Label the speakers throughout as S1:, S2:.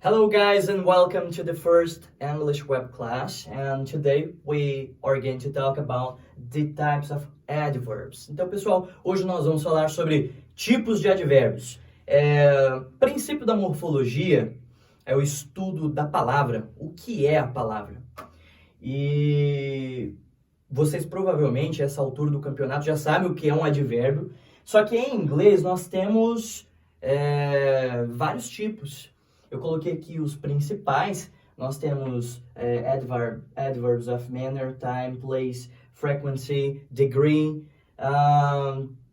S1: Hello guys and welcome to the first English web class, and today we are going to talk about the types of adverbs. Então pessoal, hoje nós vamos falar sobre tipos de advérbios. Princípio da morfologia é o estudo da palavra, o que é a palavra. E vocês provavelmente, a essa altura do campeonato, já sabem o que é um advérbio, só que em inglês nós temos vários tipos. Eu coloquei aqui os principais. Nós temos adverbs of manner, time, place, frequency, degree.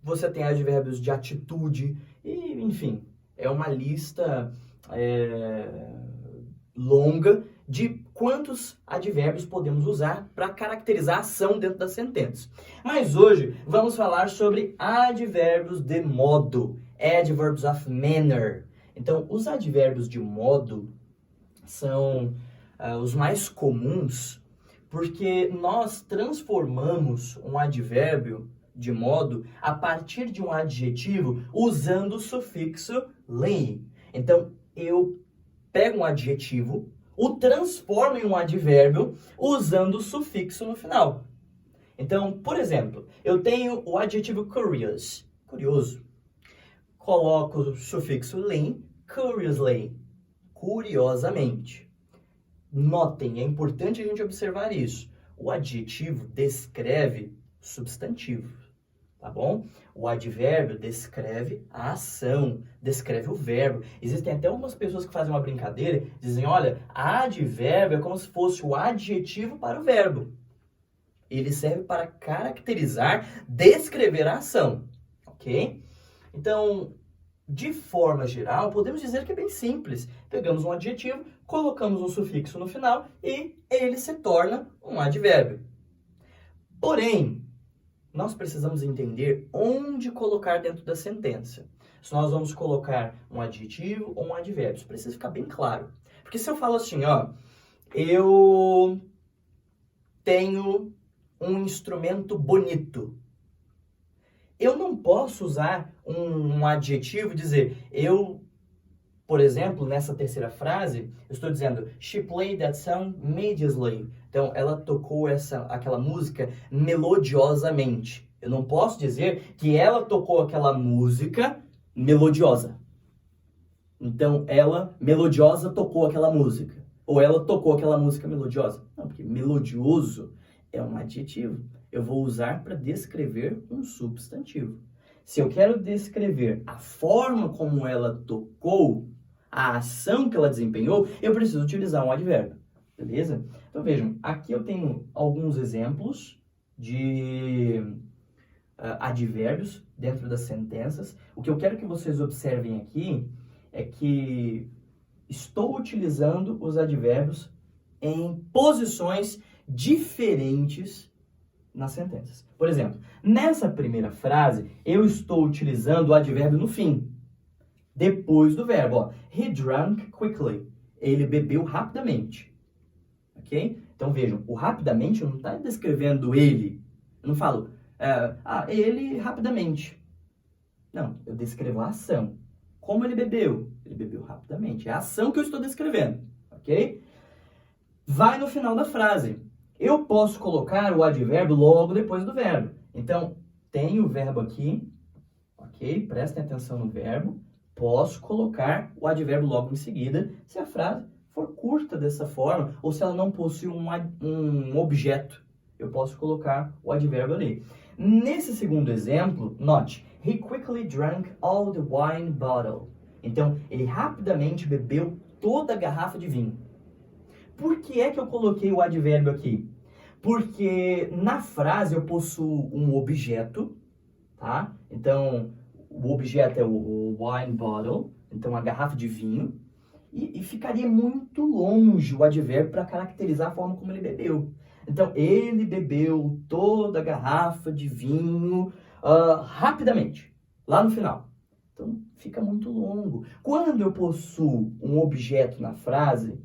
S1: Você tem advérbios de atitude. E, enfim, é uma lista longa de quantos advérbios podemos usar para caracterizar a ação dentro da sentença. Mas hoje vamos falar sobre advérbios de modo, adverbs of manner. Então, os advérbios de modo são os mais comuns porque nós transformamos um advérbio de modo a partir de um adjetivo usando o sufixo "ly". Então, eu pego um adjetivo, o transformo em um advérbio usando o sufixo no final. Então, por exemplo, eu tenho o adjetivo curious, curioso. Coloco o sufixo "ly", curiously, curiosamente. Notem, é importante a gente observar isso. O adjetivo descreve substantivo, tá bom? O advérbio descreve a ação, descreve o verbo. Existem até algumas pessoas que fazem uma brincadeira, dizem, olha, advérbio é como se fosse o adjetivo para o verbo. Ele serve para caracterizar, descrever a ação, ok? Então, de forma geral, podemos dizer que é bem simples. Pegamos um adjetivo, colocamos um sufixo no final e ele se torna um advérbio. Porém, nós precisamos entender onde colocar dentro da sentença. Se nós vamos colocar um adjetivo ou um advérbio, isso precisa ficar bem claro. Porque se eu falo assim, ó, eu tenho um instrumento bonito, eu não posso usar um adjetivo e dizer, por exemplo, nessa terceira frase, eu estou dizendo, she played that song melodiously. Então, ela tocou aquela música melodiosamente. Eu não posso dizer que ela tocou aquela música melodiosa. Então, ela, melodiosa, tocou aquela música. Ou ela tocou aquela música melodiosa. Não, porque melodioso é um adjetivo. Eu vou usar para descrever um substantivo. Se eu quero descrever a forma como ela tocou, a ação que ela desempenhou, eu preciso utilizar um advérbio, beleza? Então vejam, aqui eu tenho alguns exemplos de advérbios dentro das sentenças. O que eu quero que vocês observem aqui é que estou utilizando os advérbios em posições diferentes nas sentenças. Por exemplo, nessa primeira frase, eu estou utilizando o advérbio no fim, depois do verbo. Ó, he drank quickly. Ele bebeu rapidamente. Ok? Então vejam, o rapidamente não está descrevendo ele. Eu não falo, ele rapidamente. Não, eu descrevo a ação. Como ele bebeu? Ele bebeu rapidamente. É a ação que eu estou descrevendo. Ok? Vai no final da frase. Eu posso colocar o advérbio logo depois do verbo. Então, tem o verbo aqui, ok? Prestem atenção no verbo. Posso colocar o advérbio logo em seguida, se a frase for curta dessa forma, ou se ela não possui um objeto. Eu posso colocar o advérbio ali. Nesse segundo exemplo, note, he quickly drank all the wine bottle. Então, ele rapidamente bebeu toda a garrafa de vinho. Por que é que eu coloquei o advérbio aqui? Porque na frase eu possuo um objeto, tá? Então, o objeto é o wine bottle, então a garrafa de vinho, e ficaria muito longe o advérbio para caracterizar a forma como ele bebeu. Então, ele bebeu toda a garrafa de vinho rapidamente, lá no final. Então, fica muito longo. Quando eu possuo um objeto na frase,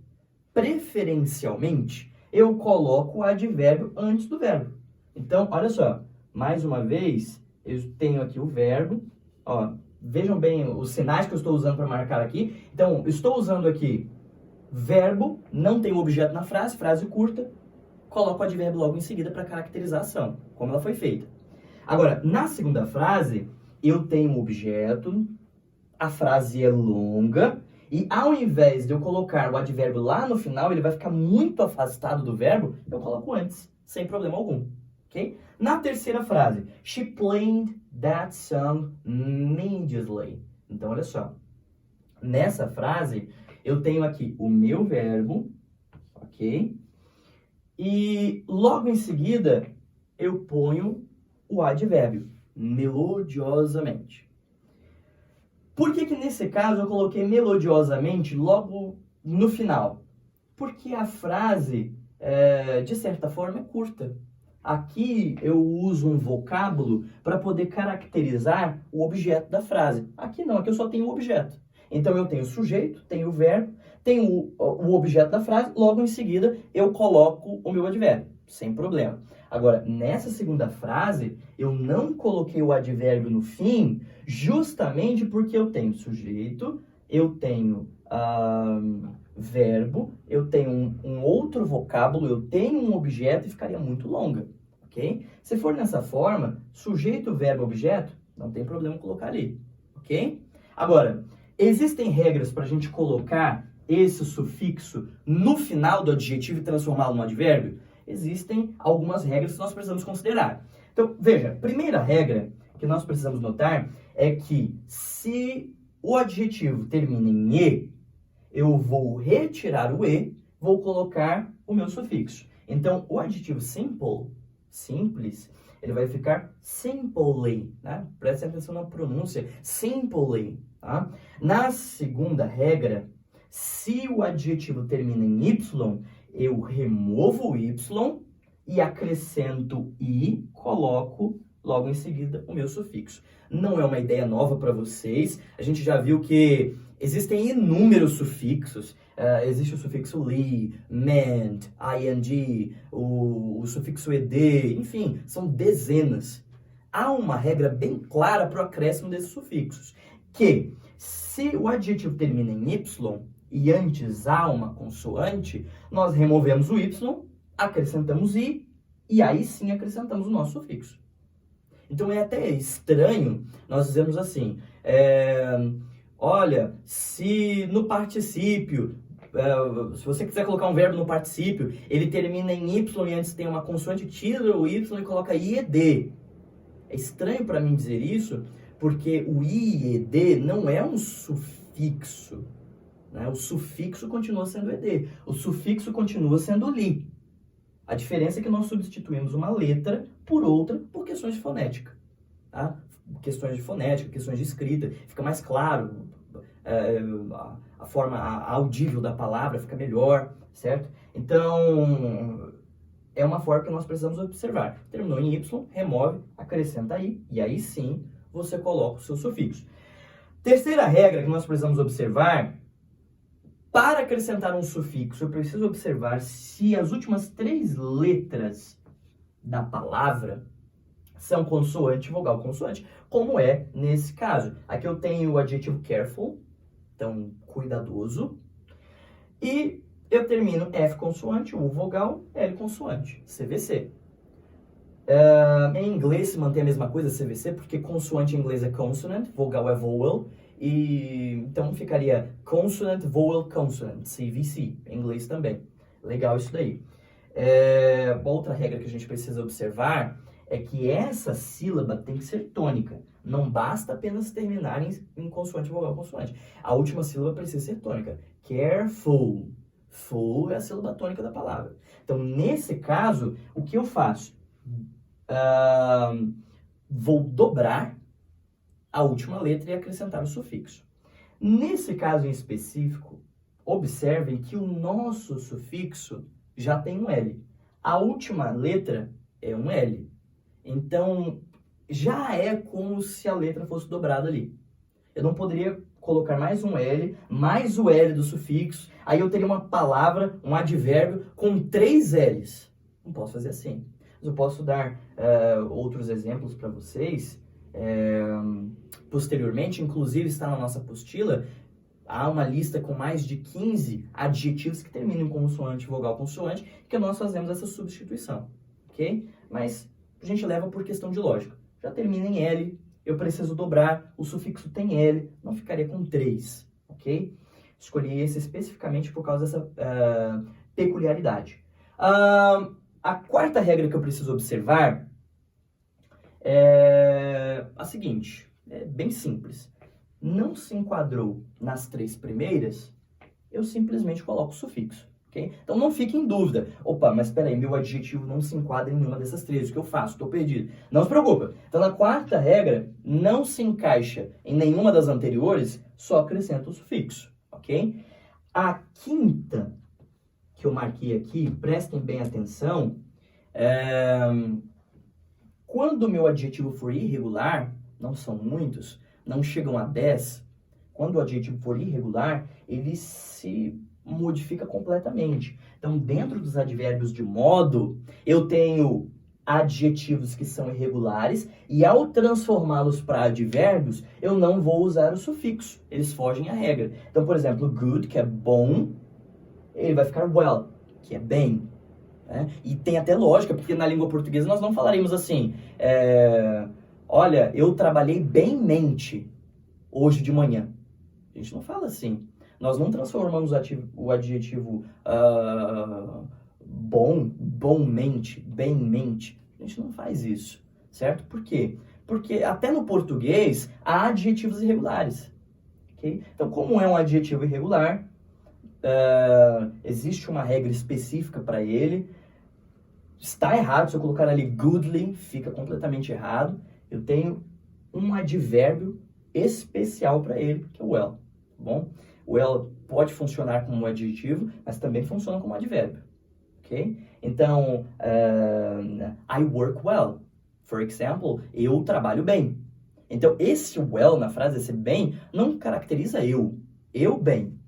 S1: preferencialmente, eu coloco o advérbio antes do verbo. Então, olha só, mais uma vez, eu tenho aqui o verbo, ó, vejam bem os sinais que eu estou usando para marcar aqui. Então, estou usando aqui verbo, não tem o objeto na frase, frase curta, coloco o advérbio logo em seguida para caracterizar a ação, como ela foi feita. Agora, na segunda frase, eu tenho um objeto, a frase é longa, e ao invés de eu colocar o advérbio lá no final, ele vai ficar muito afastado do verbo, eu coloco antes, sem problema algum. Okay? Na terceira frase, she played that song immediately. Então, olha só. Nessa frase, eu tenho aqui o meu verbo, ok? E logo em seguida, eu ponho o advérbio, melodiosamente. Por que nesse caso eu coloquei melodiosamente logo no final? Porque a frase, de certa forma, é curta. Aqui eu uso um vocábulo para poder caracterizar o objeto da frase. Aqui não, aqui eu só tenho o objeto. Então eu tenho o sujeito, tenho o verbo, tenho o objeto da frase, logo em seguida eu coloco o meu advérbio, sem problema. Agora, nessa segunda frase, eu não coloquei o advérbio no fim, justamente porque eu tenho sujeito, eu tenho verbo, eu tenho um outro vocábulo, eu tenho um objeto e ficaria muito longa, ok? Se for nessa forma, sujeito, verbo, objeto, não tem problema colocar ali, ok? Agora, existem regras para a gente colocar esse sufixo no final do adjetivo e transformá-lo no advérbio? Existem algumas regras que nós precisamos considerar. Então, veja, primeira regra que nós precisamos notar é que se o adjetivo termina em E, eu vou retirar o E, vou colocar o meu sufixo. Então, o adjetivo simple, simples, ele vai ficar simply, né? Preste atenção na pronúncia, simply, tá? Na segunda regra, se o adjetivo termina em Y, eu removo o Y e acrescento I, coloco logo em seguida o meu sufixo. Não é uma ideia nova para vocês, a gente já viu que existem inúmeros sufixos, existe o sufixo li, meant, ing, o sufixo ed, enfim, são dezenas. Há uma regra bem clara para o acréscimo desses sufixos, que se o adjetivo termina em y e antes há uma consoante, nós removemos o y, acrescentamos i, e aí sim acrescentamos o nosso sufixo. Então é até estranho nós dizermos assim, olha, se no particípio, se você quiser colocar um verbo no particípio, ele termina em y e antes tem uma consoante, tira o y e coloca ied. É estranho para mim dizer isso, porque o ied não é um sufixo, né? O sufixo continua sendo ed, o sufixo continua sendo li. A diferença é que nós substituímos uma letra por outra por questões de fonética, tá? Questões de fonética, questões de escrita, fica mais claro, a forma audível da palavra fica melhor, certo? Então, é uma forma que nós precisamos observar. Terminou em Y, remove, acrescenta I, e aí sim você coloca o seu sufixo. Terceira regra que nós precisamos observar, para acrescentar um sufixo, eu preciso observar se as últimas 3 letras da palavra são consoante, vogal, consoante, como é nesse caso. Aqui eu tenho o adjetivo careful, então cuidadoso, e eu termino F consoante, U vogal, L consoante, CVC. Em inglês se mantém a mesma coisa, CVC, porque consoante em inglês é consonant, vogal é vowel, e então ficaria consonant, vowel, consonant, CVC, em inglês também. Legal isso daí. Outra regra que a gente precisa observar é que essa sílaba tem que ser tônica. Não basta apenas terminar em consoante, vogal, consoante. A última sílaba precisa ser tônica. Careful. Full é a sílaba tônica da palavra. Então, nesse caso, o que eu faço? Vou dobrar a última letra e acrescentar o sufixo. Nesse caso em específico, observem que o nosso sufixo já tem um L. A última letra é um L. Então, já é como se a letra fosse dobrada ali. Eu não poderia colocar mais um L, mais o L do sufixo, aí eu teria uma palavra, um advérbio com 3 L's. Não posso fazer assim. Mas eu posso dar outros exemplos para vocês. Posteriormente, inclusive está na nossa apostila, há uma lista com mais de 15 adjetivos que terminam em consoante, vogal, consoante, que nós fazemos essa substituição, ok? Mas a gente leva por questão de lógica. Já termina em L, eu preciso dobrar, o sufixo tem L, não ficaria com 3, ok? Escolhi esse especificamente por causa dessa peculiaridade. A quarta regra que eu preciso observar é a seguinte, é bem simples. Não se enquadrou nas 3 primeiras, eu simplesmente coloco o sufixo, ok? Então não fique em dúvida. Opa, mas espera aí, meu adjetivo não se enquadra em nenhuma dessas 3, o que eu faço? Estou perdido. Não se preocupa. Então na quarta regra, não se encaixa em nenhuma das anteriores, só acrescenta o sufixo, ok? A quinta que eu marquei aqui, prestem bem atenção, quando o meu adjetivo for irregular, não são muitos, não chegam a 10, quando o adjetivo for irregular, ele se modifica completamente. Então, dentro dos advérbios de modo, eu tenho adjetivos que são irregulares e ao transformá-los para advérbios, eu não vou usar o sufixo, eles fogem à regra. Então, por exemplo, good, que é bom, ele vai ficar well, que é bem. E tem até lógica, porque na língua portuguesa nós não falaremos assim, olha, eu trabalhei bemmente hoje de manhã. A gente não fala assim. Nós não transformamos o adjetivo bom, bommente, bemmente. A gente não faz isso, certo? Por quê? Porque até no português há adjetivos irregulares. Okay? Então, como é um adjetivo irregular, existe uma regra específica para ele. Está errado, se eu colocar ali goodly, fica completamente errado. Eu tenho um advérbio especial para ele, que é o well, tá bom? O well pode funcionar como um adjetivo, mas também funciona como advérbio, ok? Então, I work well, for example, eu trabalho bem. Então, esse well na frase, esse bem, não caracteriza eu bem.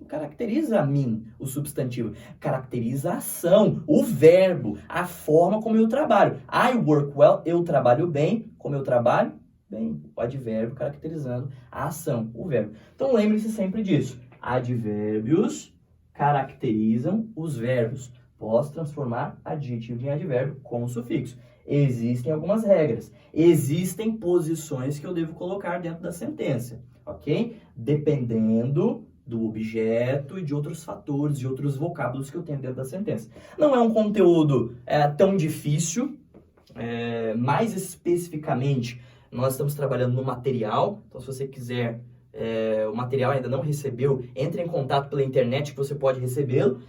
S1: Caracteriza a mim, o substantivo. Caracteriza a ação, o verbo, a forma como eu trabalho. I work well, eu trabalho bem. Como eu trabalho? Bem. O advérbio caracterizando a ação, o verbo. Então lembre-se sempre disso. Advérbios caracterizam os verbos. Posso transformar adjetivo em advérbio com o sufixo. Existem algumas regras. Existem posições que eu devo colocar dentro da sentença, ok? Dependendo do objeto e de outros fatores, de outros vocábulos que eu tenho dentro da sentença. Não é um conteúdo tão difícil, mais especificamente, nós estamos trabalhando no material, então se você quiser, o material ainda não recebeu, entre em contato pela internet que você pode recebê-lo,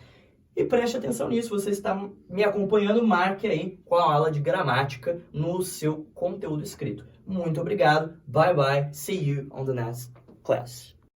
S1: e preste atenção nisso, você está me acompanhando, marque aí qual a aula de gramática no seu conteúdo escrito. Muito obrigado, bye bye, see you on the next class.